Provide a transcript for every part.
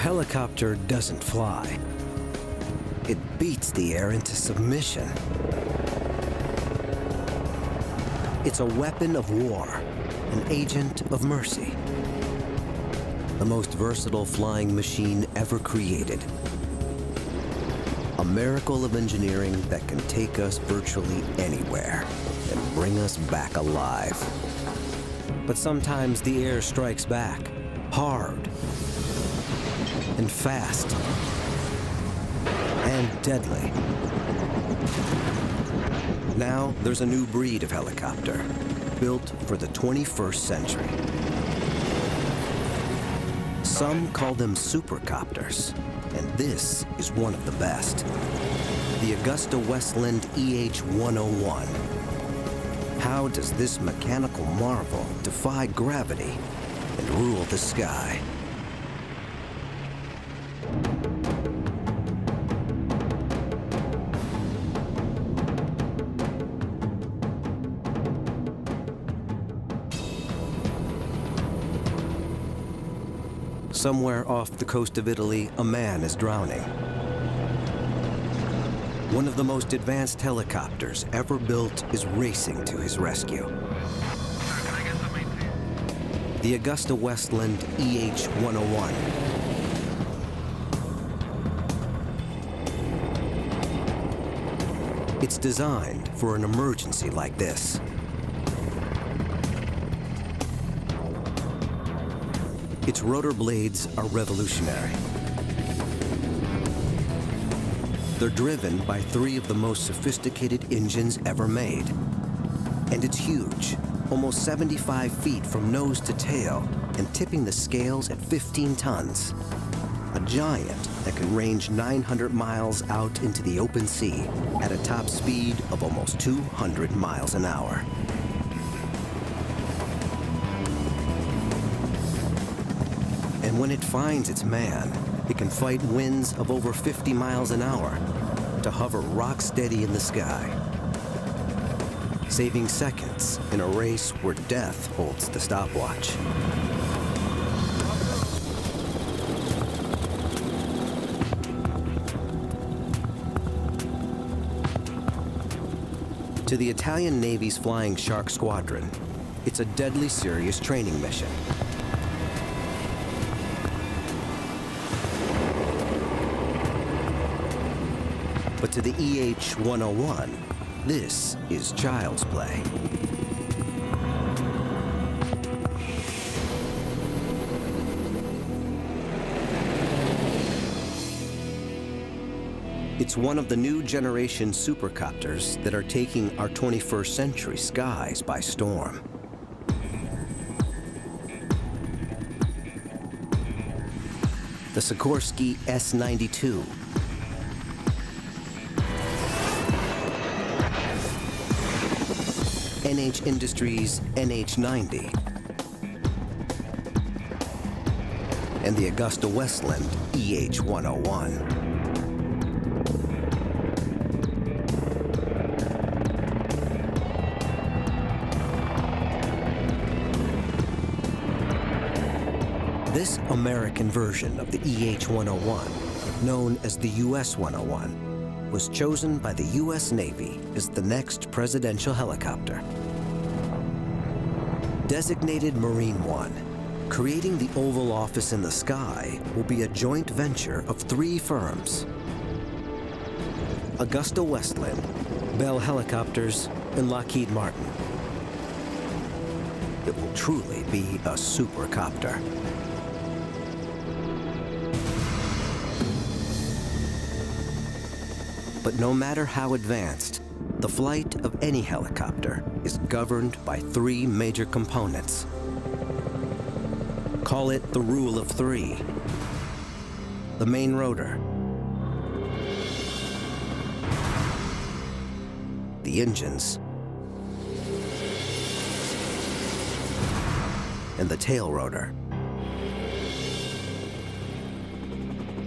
helicopter doesn't fly. It beats the air into submission. It's a weapon of war, an agent of mercy. The most versatile flying machine ever created. A miracle of engineering that can take us virtually anywhere and bring us back alive. But sometimes the air strikes back, hard and fast and deadly. Now there's a new breed of helicopter, built for the 21st century. Some call them supercopters, and this is one of the best. The Augusta-Westland EH-101. How does this mechanical marvel defy gravity and rule the sky? Somewhere off the coast of Italy, a man is drowning. One of the most advanced helicopters ever built is racing to his rescue. The Augusta-Westland EH-101. It's designed for an emergency like this. Its rotor blades are revolutionary. They're driven by 3 of the most sophisticated engines ever made. And it's huge, almost 75 feet from nose to tail, and tipping the scales at 15 tons. A giant that can range 900 miles out into the open sea at a top speed of almost 200 miles an hour. And when it finds its man, it can fight winds of over 50 miles an hour to hover rock steady in the sky, saving seconds in a race where death holds the stopwatch. To the Italian Navy's Flying Shark Squadron, it's a deadly serious training mission. But to the EH-101, this is child's play. It's one of the new generation supercopters that are taking our 21st century skies by storm. The Sikorsky S-92. NH Industries NH-90, and the Augusta-Westland EH-101. This American version of the EH-101, known as the US-101, was chosen by the US Navy as the next presidential helicopter. Designated Marine One, creating the Oval Office in the sky will be a joint venture of 3 firms: Augusta-Westland, Bell Helicopters, and Lockheed Martin. It will truly be a supercopter. But no matter how advanced, the flight of any helicopter is governed by 3 major components. Call it the rule of 3. The main rotor, the engines, and the tail rotor.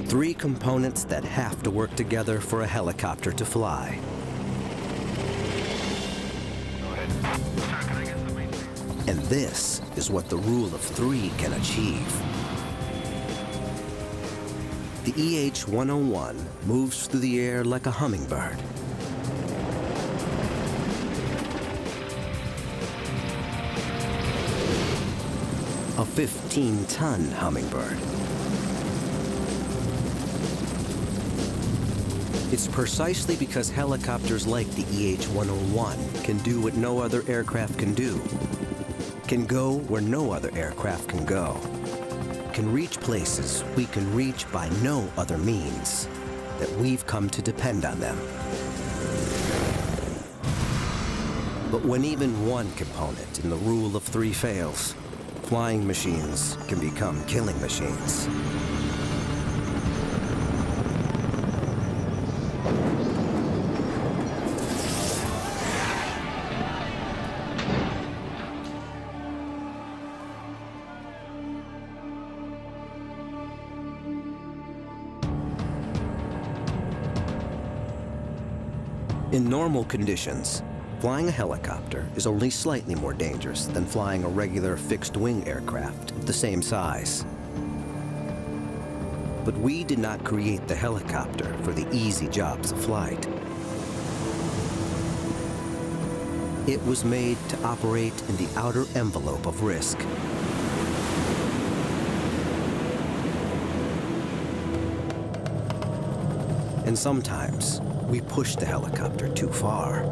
3 components that have to work together for a helicopter to fly. And this is what the rule of 3 can achieve. The EH-101 moves through the air like a hummingbird. A 15-ton hummingbird. It's precisely because helicopters like the EH-101 can do what no other aircraft can do, can go where no other aircraft can go, can reach places we can reach by no other means, that we've come to depend on them. But when even one component in the rule of three fails, flying machines can become killing machines. In normal conditions, flying a helicopter is only slightly more dangerous than flying a regular fixed-wing aircraft of the same size. But we did not create the helicopter for the easy jobs of flight. It was made to operate in the outer envelope of risk. And sometimes, we push the helicopter too far.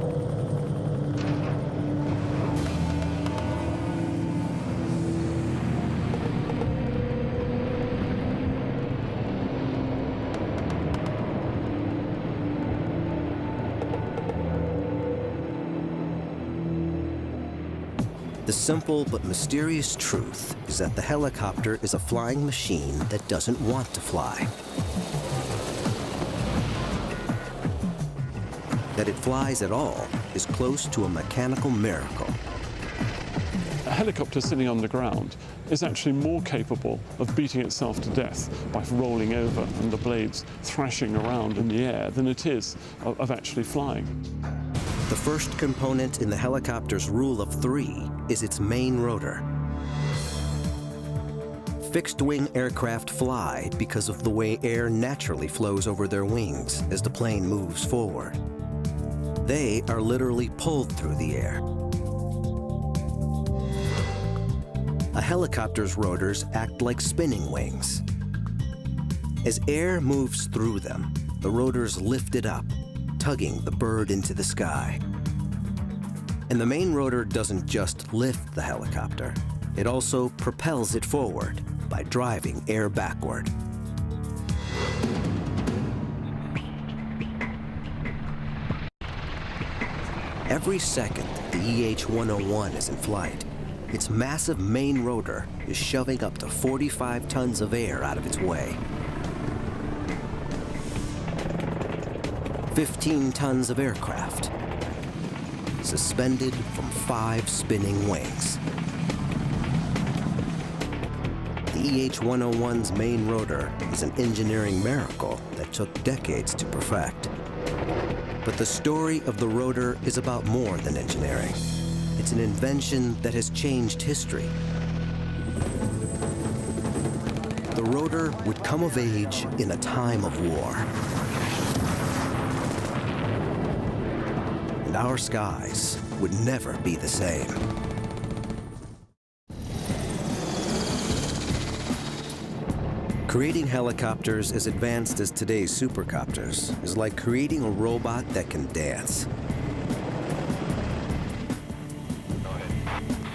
The simple but mysterious truth is that the helicopter is a flying machine that doesn't want to fly. That it flies at all is close to a mechanical miracle. A helicopter sitting on the ground is actually more capable of beating itself to death by rolling over and the blades thrashing around in the air than it is of actually flying. The first component in the helicopter's rule of three is its main rotor. Fixed-wing aircraft fly because of the way air naturally flows over their wings as the plane moves forward. They are literally pulled through the air. A helicopter's rotors act like spinning wings. As air moves through them, the rotors lift it up, tugging the bird into the sky. And the main rotor doesn't just lift the helicopter, it also propels it forward by driving air backward. Every second the EH-101 is in flight, its massive main rotor is shoving up to 45 tons of air out of its way. 15 tons of aircraft, suspended from 5 spinning wings. The EH-101's main rotor is an engineering miracle that took decades to perfect. But the story of the rotor is about more than engineering. It's an invention that has changed history. The rotor would come of age in a time of war. And our skies would never be the same. Creating helicopters as advanced as today's supercopters is like creating a robot that can dance.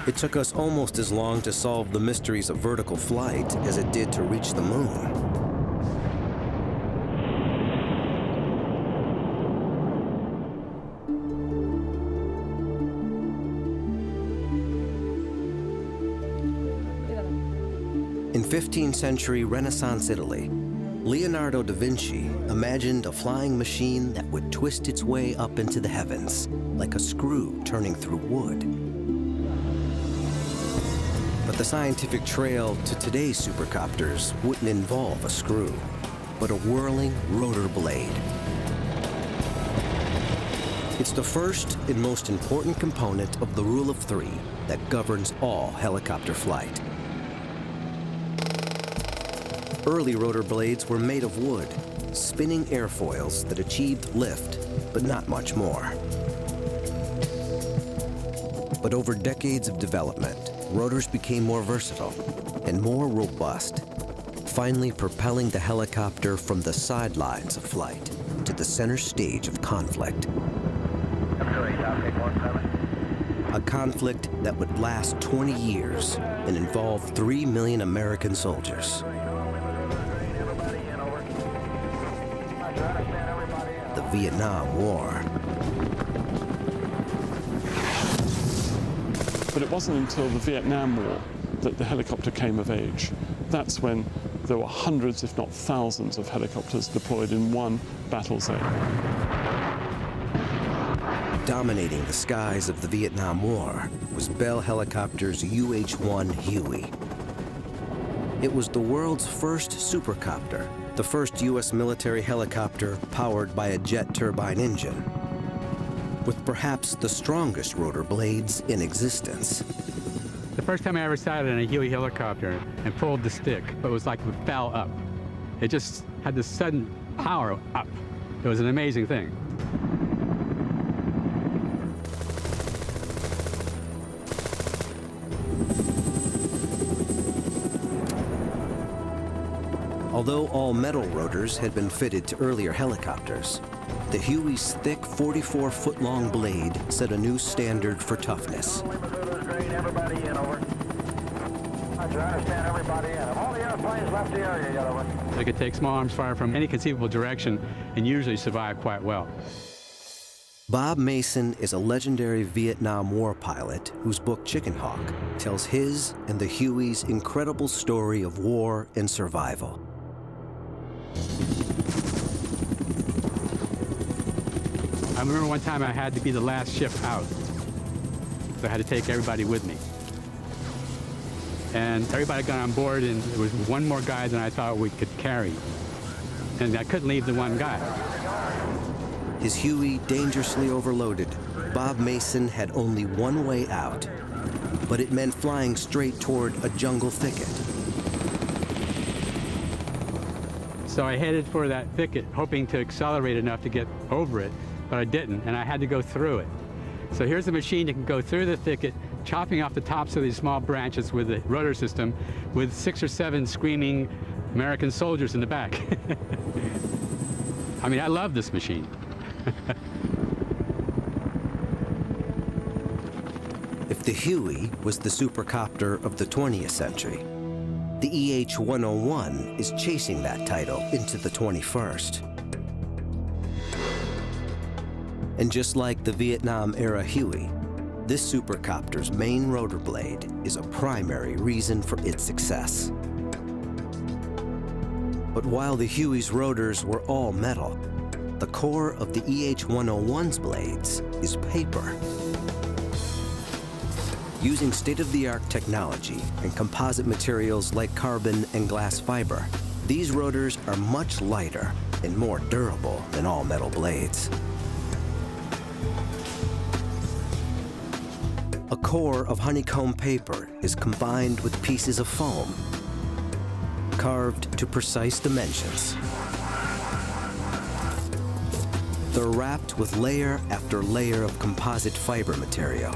It took us almost as long to solve the mysteries of vertical flight as it did to reach the moon. In 15th century Renaissance Italy, Leonardo da Vinci imagined a flying machine that would twist its way up into the heavens, like a screw turning through wood. But the scientific trail to today's supercopters wouldn't involve a screw, but a whirling rotor blade. It's the first and most important component of the rule of three that governs all helicopter flight. Early rotor blades were made of wood, spinning airfoils that achieved lift, but not much more. But over decades of development, rotors became more versatile and more robust, finally propelling the helicopter from the sidelines of flight to the center stage of conflict. A conflict that would last 20 years and involve 3 million American soldiers. The Vietnam War. But it wasn't until the Vietnam War that the helicopter came of age. That's when there were hundreds, if not thousands, of helicopters deployed in one battle zone. Dominating the skies of the Vietnam War was Bell Helicopter's UH-1 Huey. It was the world's first supercopter, the first U.S. military helicopter powered by a jet turbine engine, with perhaps the strongest rotor blades in existence. The first time I ever sat in a Huey helicopter and pulled the stick, it was like it fell up. It just had this sudden power up. It was an amazing thing. Although all metal rotors had been fitted to earlier helicopters, the Huey's thick 44-foot-long blade set a new standard for toughness. Everybody in, over. I understand everybody in. All the airplanes left the area yet, over. They could take small arms fire from any conceivable direction and usually survive quite well. Bob Mason is a legendary Vietnam War pilot whose book Chicken Hawk tells his and the Huey's incredible story of war and survival. I remember one time I had to be the last ship out. So I had to take everybody with me. And everybody got on board, and there was one more guy than I thought we could carry. And I couldn't leave the one guy. His Huey dangerously overloaded, Bob Mason had only one way out, but it meant flying straight toward a jungle thicket. So I headed for that thicket, hoping to accelerate enough to get over it, but I didn't, and I had to go through it. So here's a machine that can go through the thicket, chopping off the tops of these small branches with the rotor system, with 6 or 7 screaming American soldiers in the back. I mean, I love this machine. If the Huey was the supercopter of the 20th century, the EH-101 is chasing that title into the 21st. And just like the Vietnam-era Huey, this supercopter's main rotor blade is a primary reason for its success. But while the Huey's rotors were all metal, the core of the EH-101's blades is paper. Using state-of-the-art technology and composite materials like carbon and glass fiber, these rotors are much lighter and more durable than all metal blades. A core of honeycomb paper is combined with pieces of foam, carved to precise dimensions. They're wrapped with layer after layer of composite fiber material,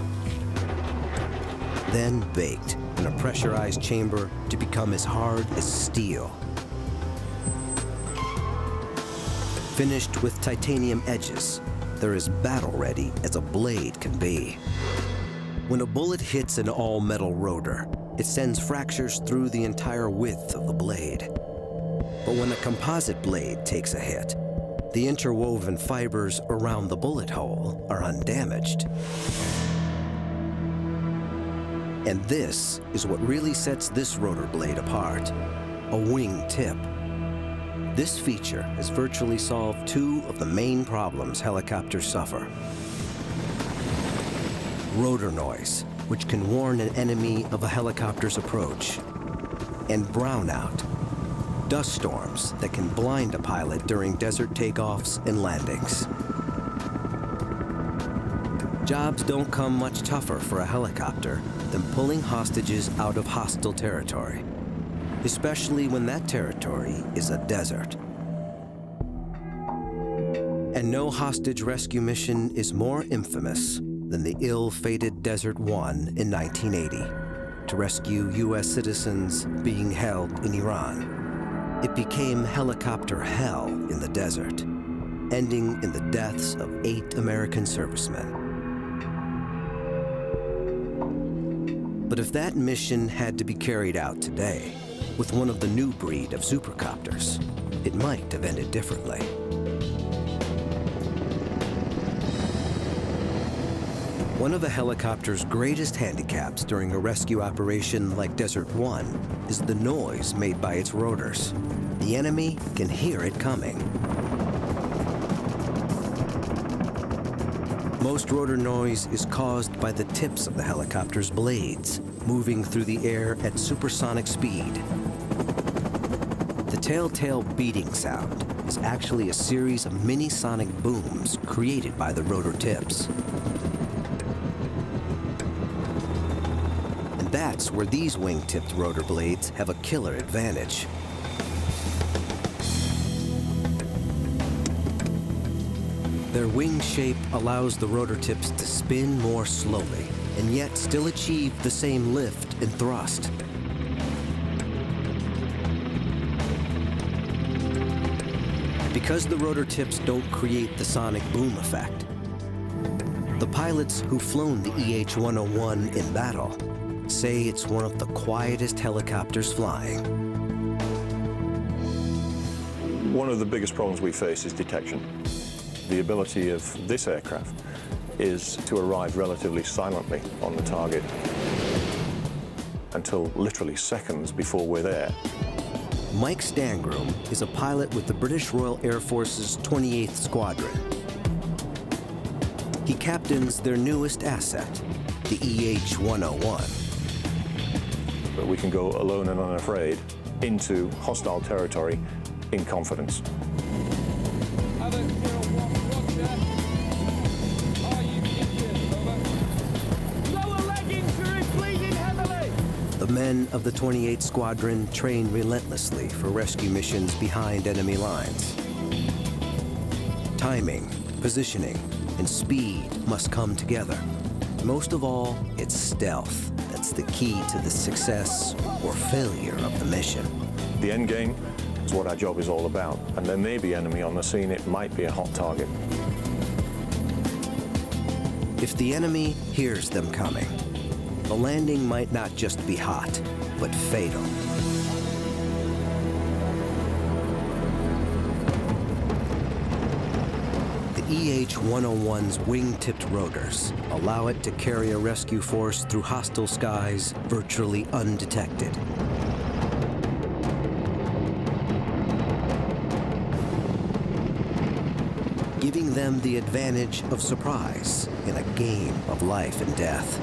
then baked in a pressurized chamber to become as hard as steel. Finished with titanium edges, they're as battle-ready as a blade can be. When a bullet hits an all-metal rotor, it sends fractures through the entire width of the blade. But when a composite blade takes a hit, the interwoven fibers around the bullet hole are undamaged. And this is what really sets this rotor blade apart, a wing tip. This feature has virtually solved 2 of the main problems helicopters suffer. Rotor noise, which can warn an enemy of a helicopter's approach, and brownout, dust storms that can blind a pilot during desert takeoffs and landings. Jobs don't come much tougher for a helicopter than pulling hostages out of hostile territory. especially when that territory is a desert. And no hostage rescue mission is more infamous than the ill-fated Desert One in 1980 to rescue U.S. citizens being held in Iran. It became helicopter hell in the desert, ending in the deaths of 8 American servicemen. But if that mission had to be carried out today, with one of the new breed of supercopters, it might have ended differently. One of a helicopter's greatest handicaps during a rescue operation like Desert One is the noise made by its rotors. The enemy can hear it coming. Most rotor noise is caused by the tips of the helicopter's blades, moving through the air at supersonic speed. The telltale beating sound is actually a series of mini-sonic booms created by the rotor tips. And that's where these wing-tipped rotor blades have a killer advantage. Their wing shape allows the rotor tips to spin more slowly and yet still achieve the same lift and thrust. Because the rotor tips don't create the sonic boom effect, the pilots who've flown the EH-101 in battle say it's one of the quietest helicopters flying. One of the biggest problems we face is detection. The ability of this aircraft is to arrive relatively silently on the target until literally seconds before we're there. Mike Stangroom is a pilot with the British Royal Air Force's 28th Squadron. He captains their newest asset, the EH-101. But we can go alone and unafraid into hostile territory in confidence. The men of the 28th Squadron train relentlessly for rescue missions behind enemy lines. Timing, positioning, and speed must come together. Most of all, it's stealth that's the key to the success or failure of the mission. The end game is what our job is all about, and there may be enemy on the scene. It might be a hot target. If the enemy hears them coming, the landing might not just be hot, but fatal. The EH-101's wing-tipped rotors allow it to carry a rescue force through hostile skies virtually undetected. Giving them the advantage of surprise in a game of life and death.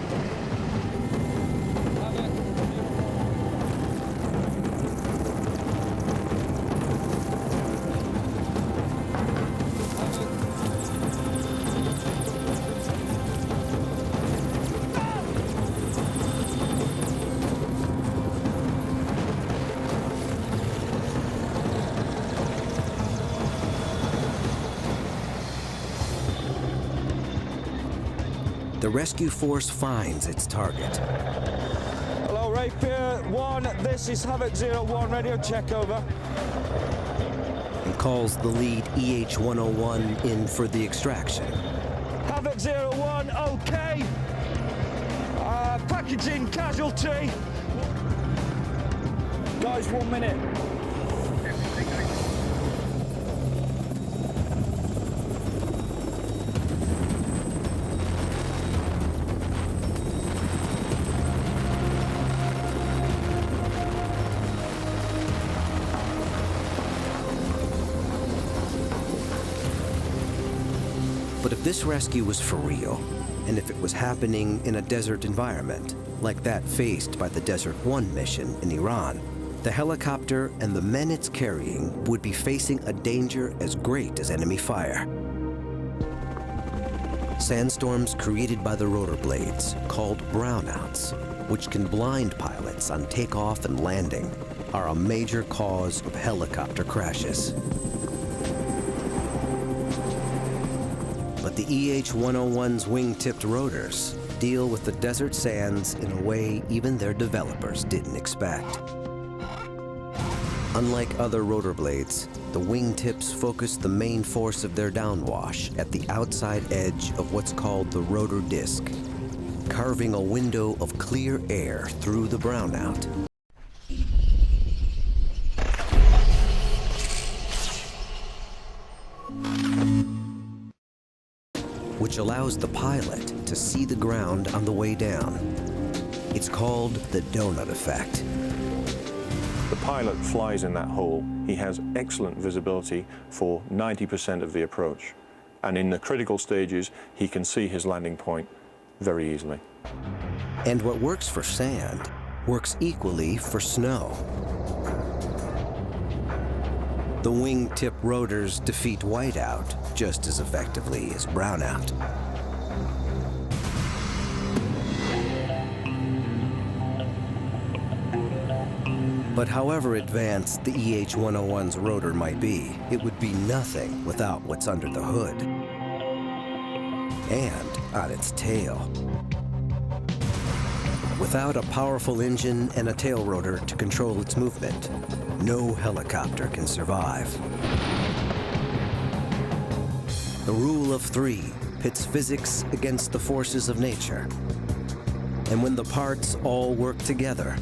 The rescue force finds its target. Hello, Rapier 1, this is Havoc 01, radio check, over. And calls the lead EH-101 in for the extraction. Havoc 01, okay. Packaging casualty. Guys, 1 minute. But if this rescue was for real, and if it was happening in a desert environment, like that faced by the Desert One mission in Iran, the helicopter and the men it's carrying would be facing a danger as great as enemy fire. Sandstorms created by the rotor blades, called brownouts, which can blind pilots on takeoff and landing, are a major cause of helicopter crashes. But the EH-101's wing-tipped rotors deal with the desert sands in a way even their developers didn't expect. Unlike other rotor blades, the wingtips focus the main force of their downwash at the outside edge of what's called the rotor disc, carving a window of clear air through the brownout. Which allows the pilot to see the ground on the way down. It's called the donut effect. The pilot flies in that hole. He has excellent visibility for 90% of the approach. And in the critical stages, he can see his landing point very easily. And what works for sand works equally for snow. The wingtip rotors defeat whiteout just as effectively as brownout. But however advanced the EH-101's rotor might be, it would be nothing without what's under the hood and on its tail. Without a powerful engine and a tail rotor to control its movement, no helicopter can survive. The rule of three pits physics against the forces of nature. And when the parts all work together,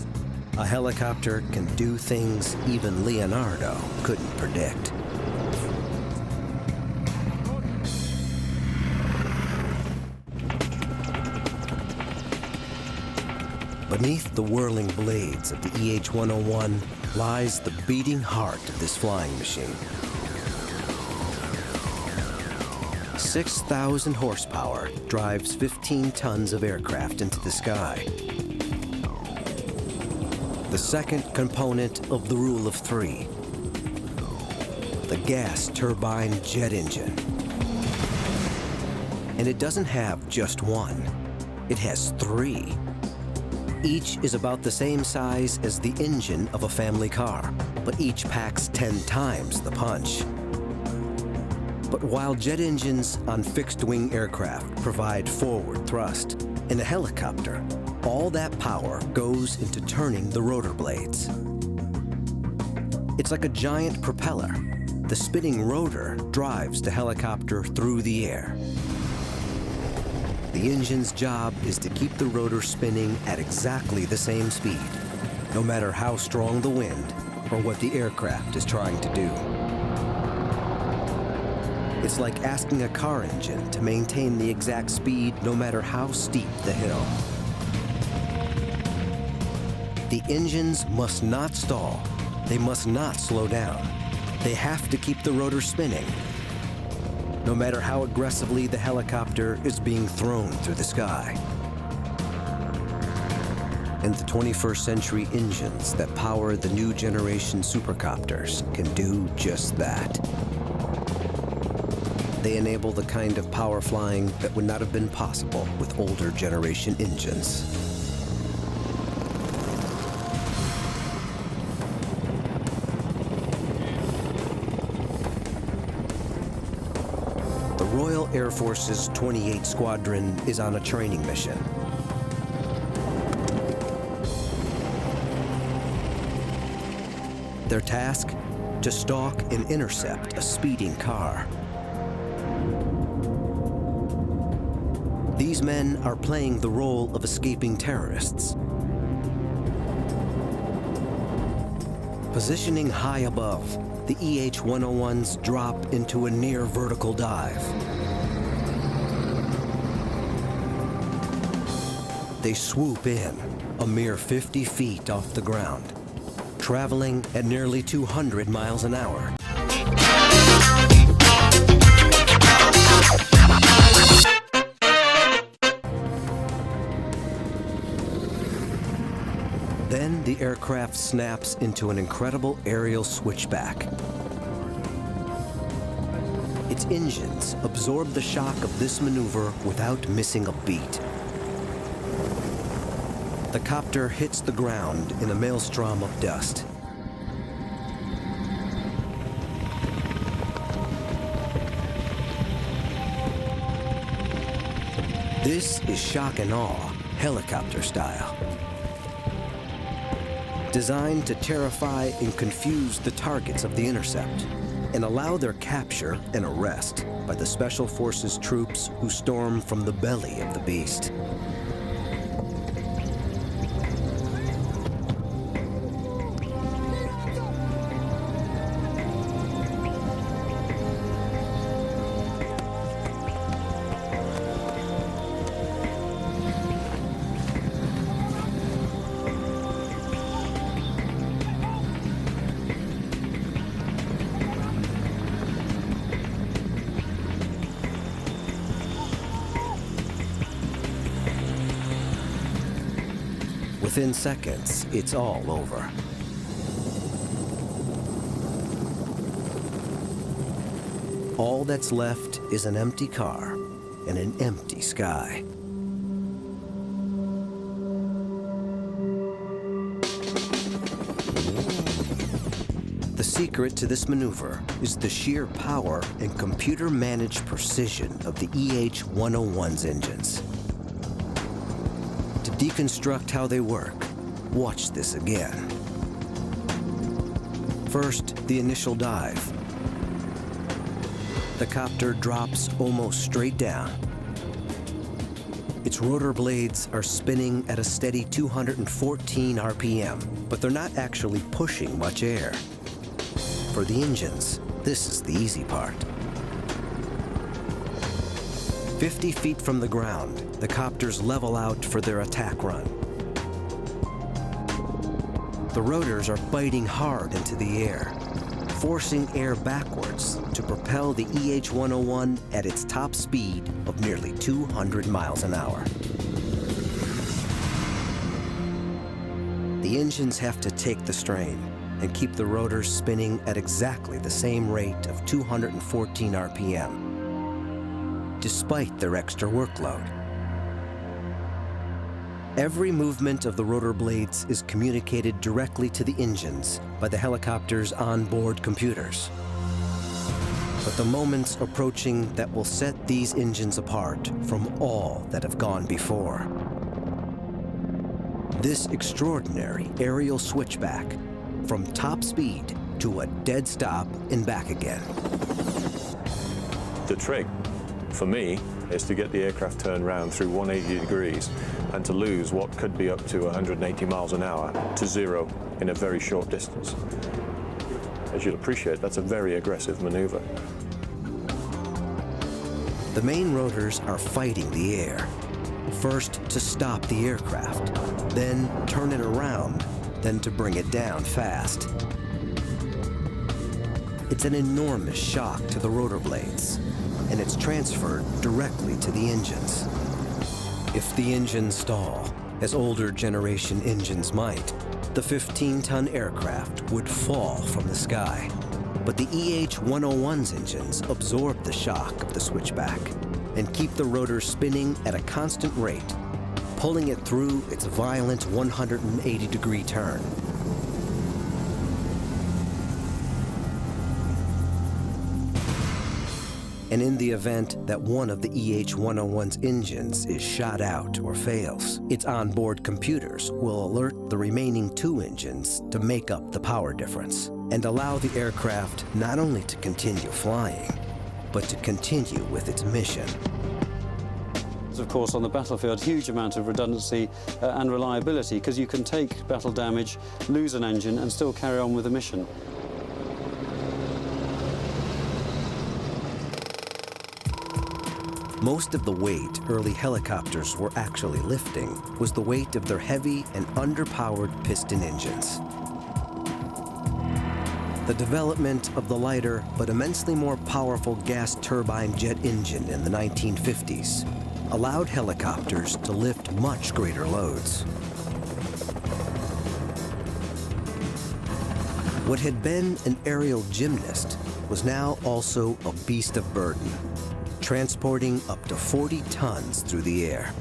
a helicopter can do things even Leonardo couldn't predict. Beneath the whirling blades of the EH-101 lies the beating heart of this flying machine. 6,000 horsepower drives 15 tons of aircraft into the sky. The second component of the rule of three, the gas turbine jet engine. And it doesn't have just one, it has three. Each is about the same size as the engine of a family car, but each packs 10 times the punch. But while jet engines on fixed-wing aircraft provide forward thrust, in a helicopter, all that power goes into turning the rotor blades. It's like a giant propeller. The spinning rotor drives the helicopter through the air. The engine's job is to keep the rotor spinning at exactly the same speed, no matter how strong the wind or what the aircraft is trying to do. It's like asking a car engine to maintain the exact speed no matter how steep the hill. The engines must not stall. They must not slow down. They have to keep the rotor spinning, no matter how aggressively the helicopter is being thrown through the sky. And the 21st century engines that power the new generation supercopters can do just that. They enable the kind of power flying that would not have been possible with older generation engines. The Royal Air Force's 28th Squadron is on a training mission. Their task? To stalk and intercept a speeding car. These men are playing the role of escaping terrorists. Positioning high above, the EH-101s drop into a near vertical dive. They swoop in, a mere 50 feet off the ground, traveling at nearly 200 miles an hour. Then the aircraft snaps into an incredible aerial switchback. Its engines absorb the shock of this maneuver without missing a beat. The copter hits the ground in a maelstrom of dust, This is shock and awe, helicopter style. Designed to terrify and confuse the targets of the intercept and allow their capture and arrest by the Special Forces troops who storm from the belly of the beast. Within seconds, it's all over. All that's left is an empty car and an empty sky. The secret to this maneuver is the sheer power and computer-managed precision of the EH-101's engines. To deconstruct how they work, watch this again. First, the initial dive. The copter drops almost straight down. Its rotor blades are spinning at a steady 214 RPM, but they're not actually pushing much air. For the engines, this is the easy part. 50 feet from the ground, the copters level out for their attack run. The rotors are biting hard into the air, forcing air backwards to propel the EH-101 at its top speed of nearly 200 miles an hour. The engines have to take the strain and keep the rotors spinning at exactly the same rate of 214 RPM, despite their extra workload. Every movement of the rotor blades is communicated directly to the engines by the helicopter's onboard computers. But the moment's approaching that will set these engines apart from all that have gone before. This extraordinary aerial switchback from top speed to a dead stop and back again. The trick, for me, is to get the aircraft turned round through 180 degrees and to lose what could be up to 180 miles an hour to zero in a very short distance. As you'll appreciate, that's a very aggressive maneuver. The main rotors are fighting the air. First to stop the aircraft, then turn it around, then to bring it down fast. It's an enormous shock to the rotor blades, and it's transferred directly to the engines. If the engines stall, as older generation engines might, the 15-ton aircraft would fall from the sky. But the EH-101's engines absorb the shock of the switchback and keep the rotor spinning at a constant rate, pulling it through its violent 180-degree turn. And in the event that one of the EH-101's engines is shot out or fails, its onboard computers will alert the remaining two engines to make up the power difference and allow the aircraft not only to continue flying, but to continue with its mission. Of course, on the battlefield, huge amount of redundancy and reliability, because you can take battle damage, lose an engine, and still carry on with the mission. Most of the weight early helicopters were actually lifting was the weight of their heavy and underpowered piston engines. The development of the lighter but immensely more powerful gas turbine jet engine in the 1950s allowed helicopters to lift much greater loads. What had been an aerial gymnast was now also a beast of burden, transporting up to 40 tons through the air.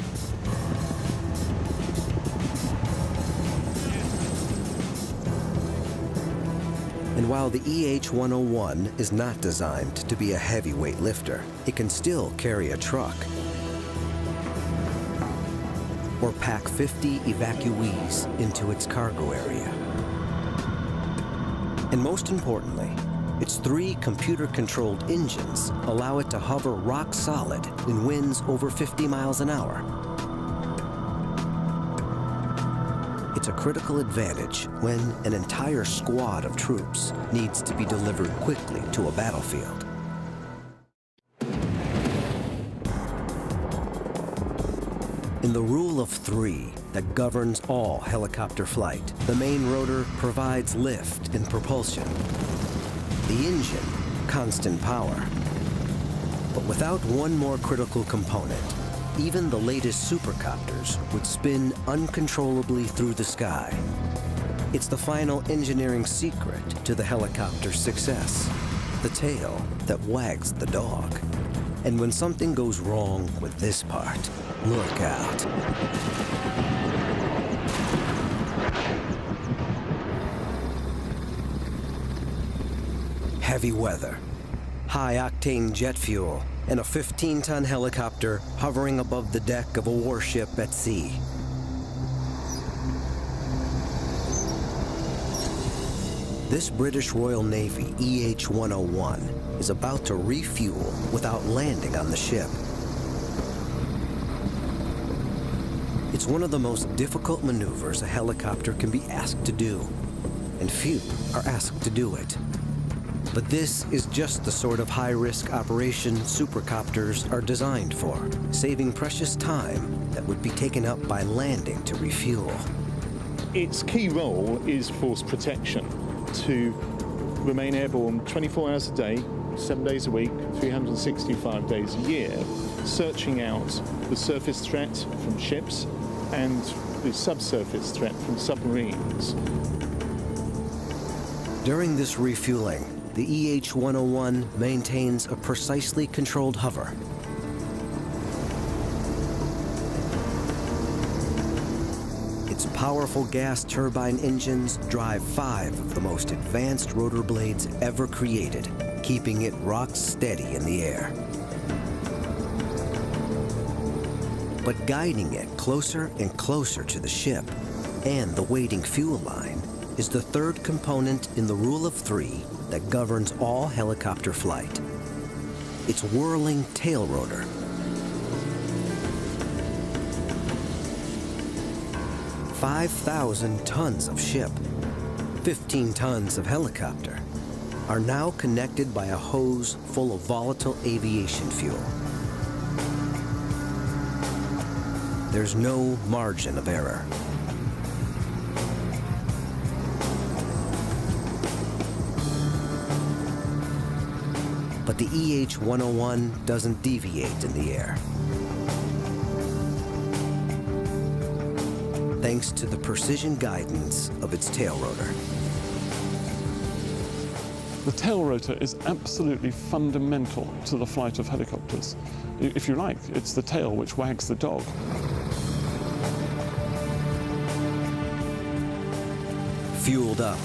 And while the EH-101 is not designed to be a heavyweight lifter, it can still carry a truck. or pack 50 evacuees into its cargo area. And most importantly, its 3 computer-controlled engines allow it to hover rock solid in winds over 50 miles an hour. It's a critical advantage when an entire squad of troops needs to be delivered quickly to a battlefield. In the rule of 3 that governs all helicopter flight, the main rotor provides lift and propulsion. The engine, constant power. But without one more critical component, even the latest supercopters would spin uncontrollably through the sky. It's the final engineering secret to the helicopter's success, the tail that wags the dog. And when something goes wrong with this part, look out. Heavy weather, high-octane jet fuel, and a 15-ton helicopter hovering above the deck of a warship at sea. This British Royal Navy EH-101 is about to refuel without landing on the ship. It's one of the most difficult maneuvers a helicopter can be asked to do, and few are asked to do it. But this is just the sort of high-risk operation supercopters are designed for, saving precious time that would be taken up by landing to refuel. Its key role is force protection, to remain airborne 24 hours a day, 7 days a week, 365 days a year, searching out the surface threat from ships and the subsurface threat from submarines. During this refueling, the EH-101 maintains a precisely controlled hover. Its powerful gas turbine engines drive 5 of the most advanced rotor blades ever created, keeping it rock steady in the air. But guiding it closer and closer to the ship and the waiting fuel line is the 3rd component in the rule of 3 that governs all helicopter flight. Its whirling tail rotor. "5,000 tons of ship, 15 tons of helicopter are now connected by a hose full of volatile aviation fuel. There's no margin of error. But the EH-101 doesn't deviate in the air. Thanks to the precision guidance of its tail rotor. The tail rotor is absolutely fundamental to the flight of helicopters. If you like, it's the tail which wags the dog. Fueled up,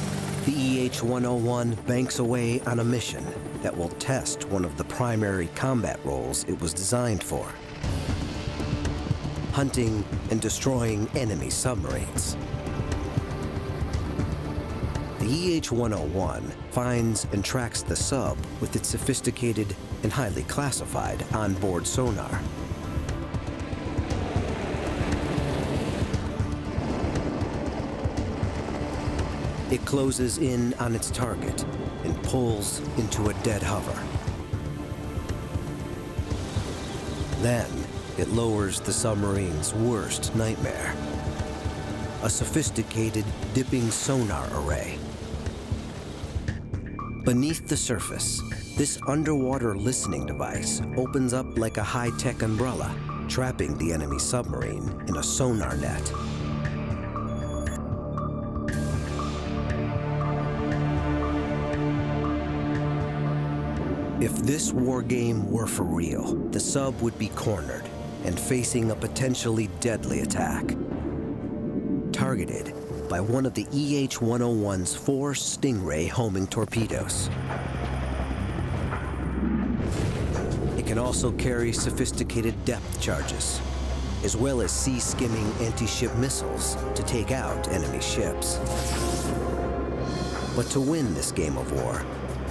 the EH-101 banks away on a mission that will test one of the primary combat roles it was designed for: hunting and destroying enemy submarines. The EH-101 finds and tracks the sub with its sophisticated and highly classified onboard sonar. It closes in on its target and pulls into a dead hover. Then it lowers the submarine's worst nightmare: a sophisticated dipping sonar array. Beneath the surface, this underwater listening device opens up like a high-tech umbrella, trapping the enemy submarine in a sonar net. If this war game were for real, the sub would be cornered and facing a potentially deadly attack. Targeted by one of the EH-101's 4 Stingray homing torpedoes. It can also carry sophisticated depth charges, as well as sea-skimming anti-ship missiles to take out enemy ships. But to win this game of war,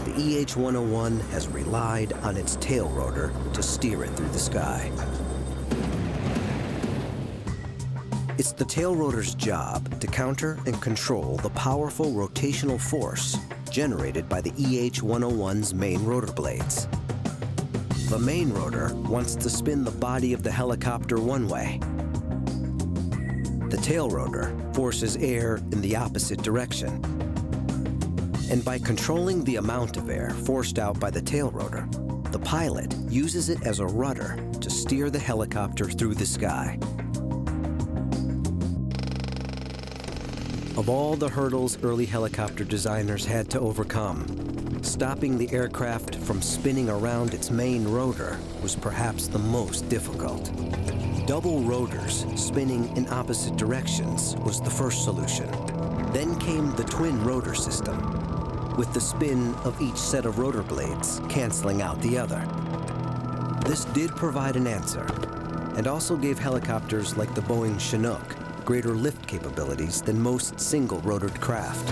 the EH-101 has relied on its tail rotor to steer it through the sky. It's the tail rotor's job to counter and control the powerful rotational force generated by the EH-101's main rotor blades. The main rotor wants to spin the body of the helicopter one way. The tail rotor forces air in the opposite direction. And by controlling the amount of air forced out by the tail rotor, the pilot uses it as a rudder to steer the helicopter through the sky. Of all the hurdles early helicopter designers had to overcome, stopping the aircraft from spinning around its main rotor was perhaps the most difficult. Double rotors spinning in opposite directions was the first solution. Then came the twin rotor system, with the spin of each set of rotor blades canceling out the other. This did provide an answer, and also gave helicopters like the Boeing Chinook greater lift capabilities than most single-rotored craft.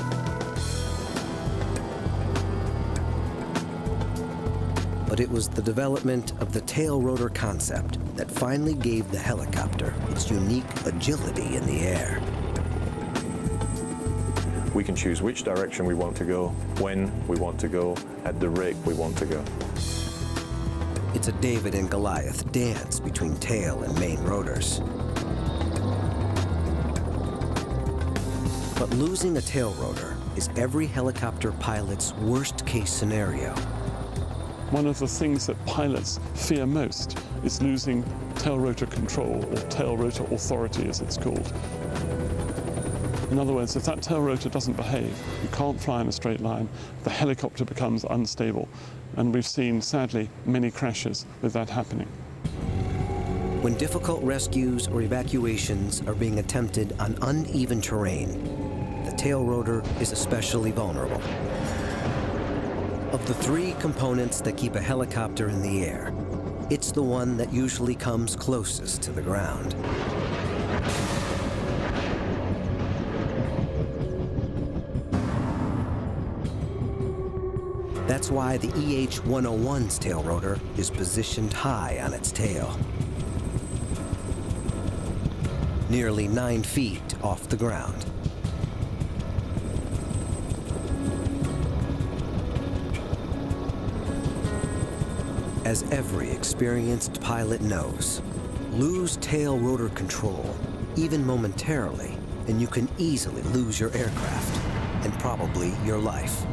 But it was the development of the tail rotor concept that finally gave the helicopter its unique agility in the air. We can choose which direction we want to go, when we want to go, at the rate we want to go. It's a David and Goliath dance between tail and main rotors. But losing a tail rotor is every helicopter pilot's worst-case scenario. One of the things that pilots fear most is losing tail rotor control, or tail rotor authority as it's called. In other words, if that tail rotor doesn't behave, you can't fly in a straight line, the helicopter becomes unstable. And we've seen, sadly, many crashes with that happening. When difficult rescues or evacuations are being attempted on uneven terrain, the tail rotor is especially vulnerable. Of the three components that keep a helicopter in the air, it's the one that usually comes closest to the ground. That's why the EH-101's tail rotor is positioned high on its tail, nearly 9 feet off the ground. As every experienced pilot knows, lose tail rotor control, even momentarily, and you can easily lose your aircraft, and probably your life.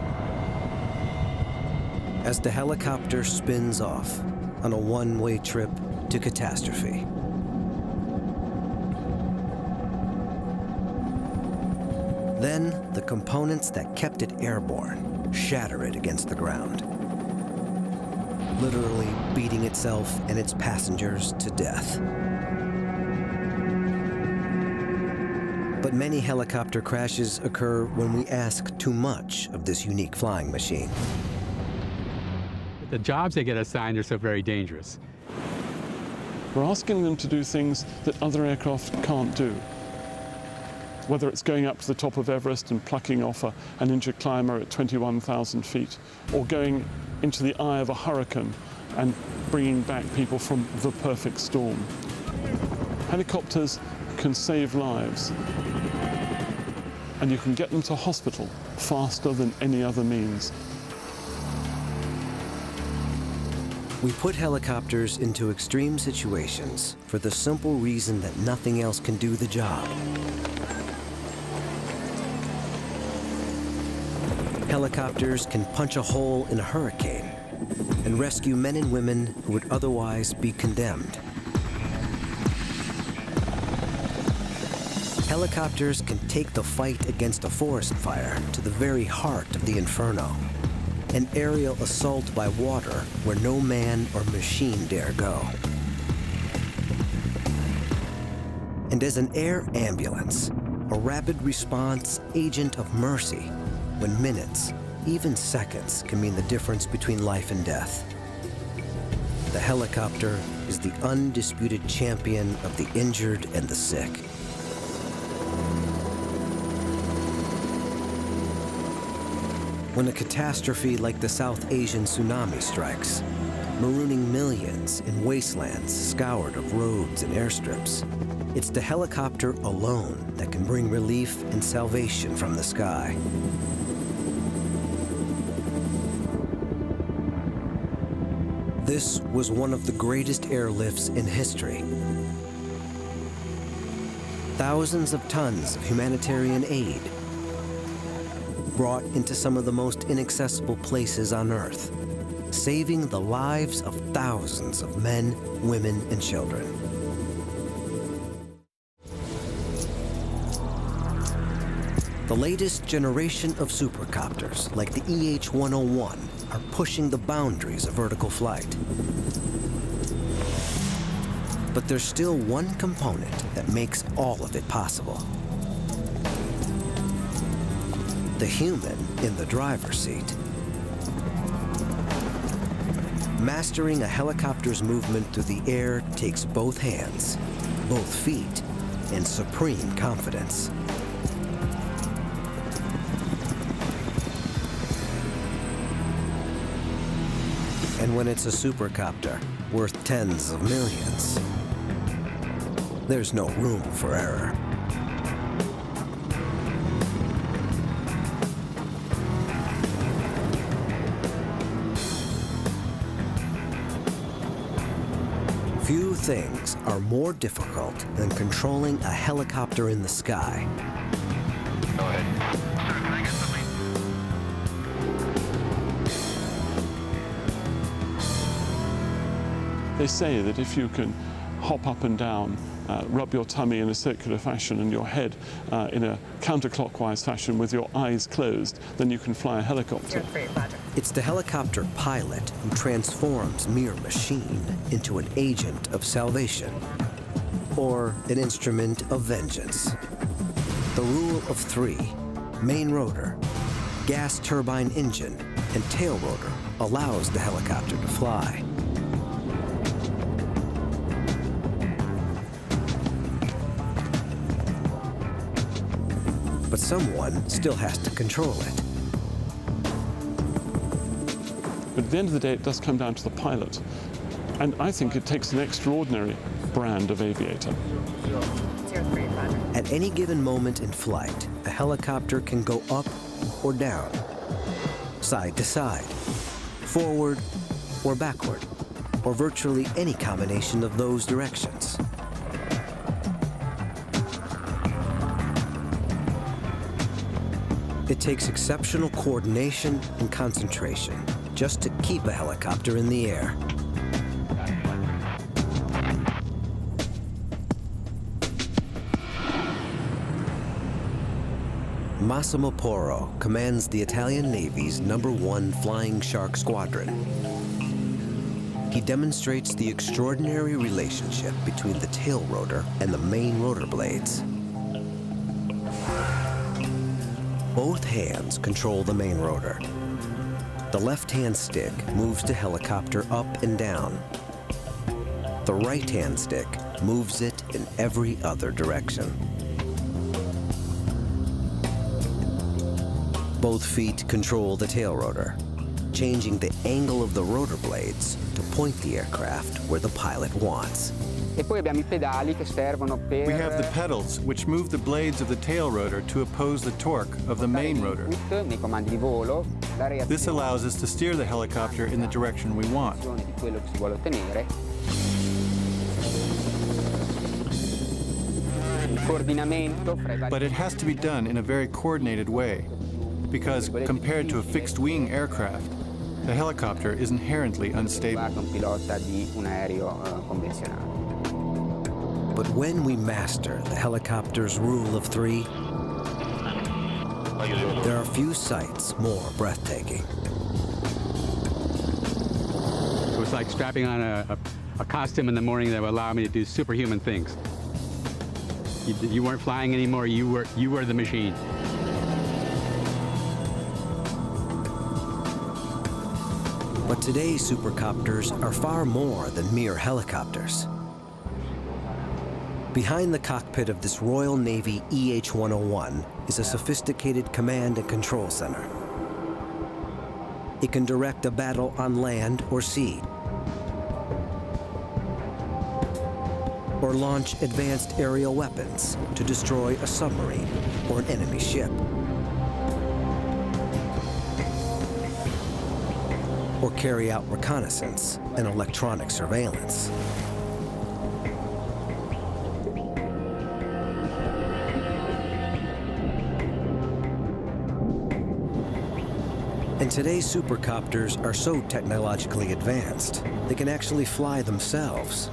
As the helicopter spins off on a one-way trip to catastrophe. Then, the components that kept it airborne shatter it against the ground, literally beating itself and its passengers to death. But many helicopter crashes occur when we ask too much of this unique flying machine. The jobs they get assigned are so very dangerous. We're asking them to do things that other aircraft can't do. Whether it's going up to the top of Everest and plucking off an injured climber at 21,000 feet, or going into the eye of a hurricane and bringing back people from the perfect storm. Helicopters can save lives, and you can get them to hospital faster than any other means. We put helicopters into extreme situations for the simple reason that nothing else can do the job. Helicopters can punch a hole in a hurricane and rescue men and women who would otherwise be condemned. Helicopters can take the fight against a forest fire to the very heart of the inferno, an aerial assault by water where no man or machine dare go. And as an air ambulance, a rapid response agent of mercy, when minutes, even seconds, can mean the difference between life and death. The helicopter is the undisputed champion of the injured and the sick. When a catastrophe like the South Asian tsunami strikes, marooning millions in wastelands scoured of roads and airstrips, it's the helicopter alone that can bring relief and salvation from the sky. This was one of the greatest airlifts in history. Thousands of tons of humanitarian aid brought into some of the most inaccessible places on Earth, saving the lives of thousands of men, women, and children. The latest generation of supercopters, like the EH-101, are pushing the boundaries of vertical flight. But there's still one component that makes all of it possible. The human in the driver's seat. Mastering a helicopter's movement through the air takes both hands, both feet, and supreme confidence. And when it's a supercopter worth tens of millions, there's no room for error. Few things are more difficult than controlling a helicopter in the sky. Go ahead. Can I get something? They say that if you can hop up and down, rub your tummy in a circular fashion and your head in a counterclockwise fashion with your eyes closed, then you can fly a helicopter. It's the helicopter pilot who transforms mere machine into an agent of salvation, or an instrument of vengeance. The rule of three, main rotor, gas turbine engine, and tail rotor allows the helicopter to fly. But someone still has to control it. But at the end of the day, it does come down to the pilot. And I think it takes an extraordinary brand of aviator. At any given moment in flight, a helicopter can go up or down, side to side, forward or backward, or virtually any combination of those directions. It takes exceptional coordination and concentration just to keep a helicopter in the air. Massimo Porro commands the Italian Navy's #1 Flying Shark Squadron. He demonstrates the extraordinary relationship between the tail rotor and the main rotor blades. Both hands control the main rotor. The left-hand stick moves the helicopter up and down. The right-hand stick moves it in every other direction. Both feet control the tail rotor, changing the angle of the rotor blades to point the aircraft where the pilot wants. E poi abbiamo I pedali che servono per... We have the pedals, which move the blades of the tail rotor to oppose the torque of the main rotor. nei comandi di volo, la reazione This allows us to steer the helicopter in the direction we want. di quello che si vuole ottenere. Il coordinamento fra i vari But it has to be done in a very coordinated way, because compared to a fixed-wing aircraft, the helicopter is inherently unstable. un pilota di un aereo convenzionale. But when we master the helicopter's rule of three, there are few sights more breathtaking. It was like strapping on a costume in the morning that would allow me to do superhuman things. You weren't flying anymore, you were the machine. But today's supercopters are far more than mere helicopters. Behind the cockpit of this Royal Navy EH-101 is a sophisticated command and control center. It can direct a battle on land or sea, or launch advanced aerial weapons to destroy a submarine or an enemy ship, or carry out reconnaissance and electronic surveillance. And today's supercopters are so technologically advanced, they can actually fly themselves.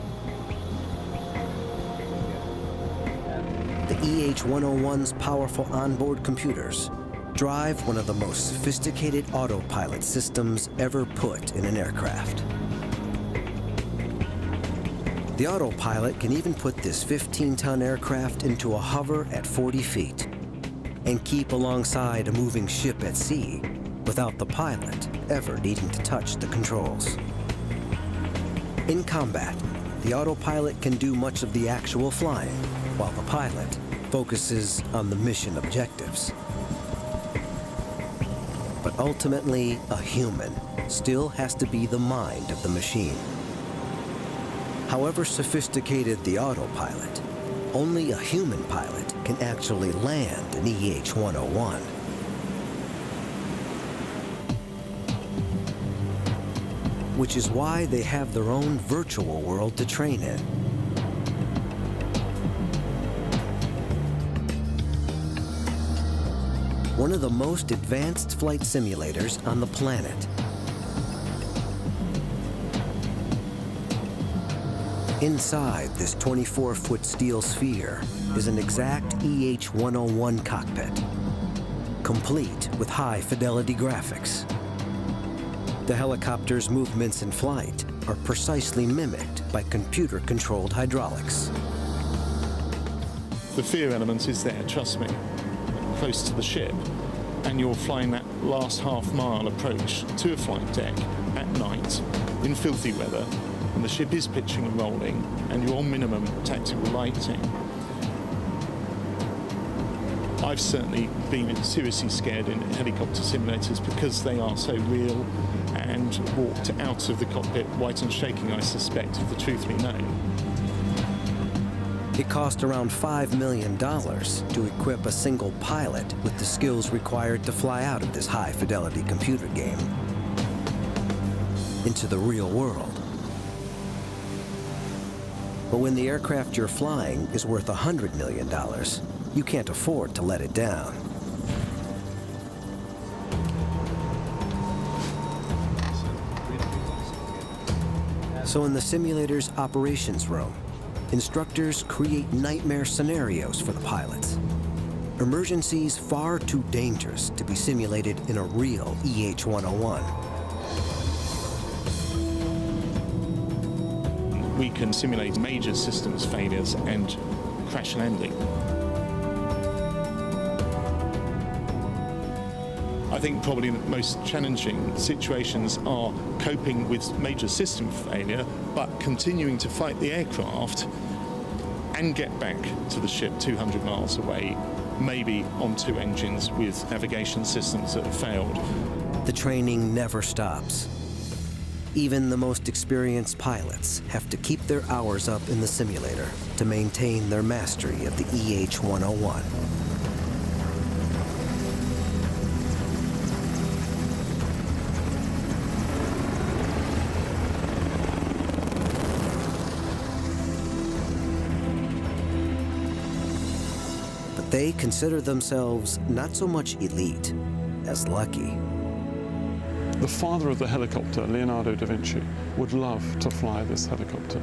The EH-101's powerful onboard computers drive one of the most sophisticated autopilot systems ever put in an aircraft. The autopilot can even put this 15-ton aircraft into a hover at 40 feet and keep alongside a moving ship at sea without the pilot ever needing to touch the controls. In combat, the autopilot can do much of the actual flying, while the pilot focuses on the mission objectives. But ultimately, a human still has to be the mind of the machine. However sophisticated the autopilot, only a human pilot can actually land an EH-101. Which is why they have their own virtual world to train in. One of the most advanced flight simulators on the planet. Inside this 24-foot steel sphere is an exact EH-101 cockpit, complete with high-fidelity graphics. The helicopter's movements in flight are precisely mimicked by computer-controlled hydraulics. The fear element is there, trust me, close to the ship, and you're flying that last half-mile approach to a flight deck at night in filthy weather, and the ship is pitching and rolling, and you're on minimum tactical lighting. I've certainly been seriously scared in helicopter simulators because they are so real, and walked out of the cockpit white and shaking, I suspect, if the truth be known. It cost around $5 million to equip a single pilot with the skills required to fly out of this high-fidelity computer game into the real world. But when the aircraft you're flying is worth $100 million, you can't afford to let it down. So in the simulator's operations room, instructors create nightmare scenarios for the pilots. Emergencies far too dangerous to be simulated in a real EH-101. We can simulate major systems failures and crash landing. I think probably the most challenging situations are coping with major system failure, but continuing to fight the aircraft and get back to the ship 200 miles away, maybe on two engines with navigation systems that have failed. The training never stops. Even the most experienced pilots have to keep their hours up in the simulator to maintain their mastery of the EH-101. But they consider themselves not so much elite as lucky. The father of the helicopter, Leonardo da Vinci, would love to fly this helicopter.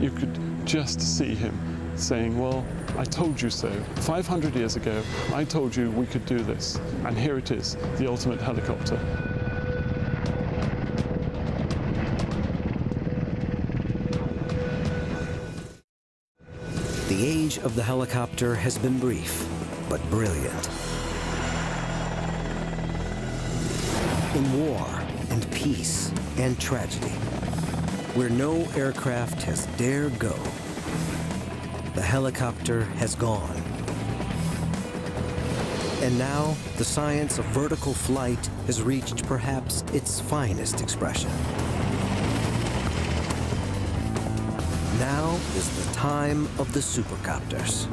You could just see him saying, well, I told you so. 500 years ago, I told you we could do this. And here it is, the ultimate helicopter. The age of the helicopter has been brief, but brilliant. In war and peace, and tragedy. Where no aircraft has dared go, the helicopter has gone. And now, the science of vertical flight has reached perhaps its finest expression. Now is the time of the supercopters.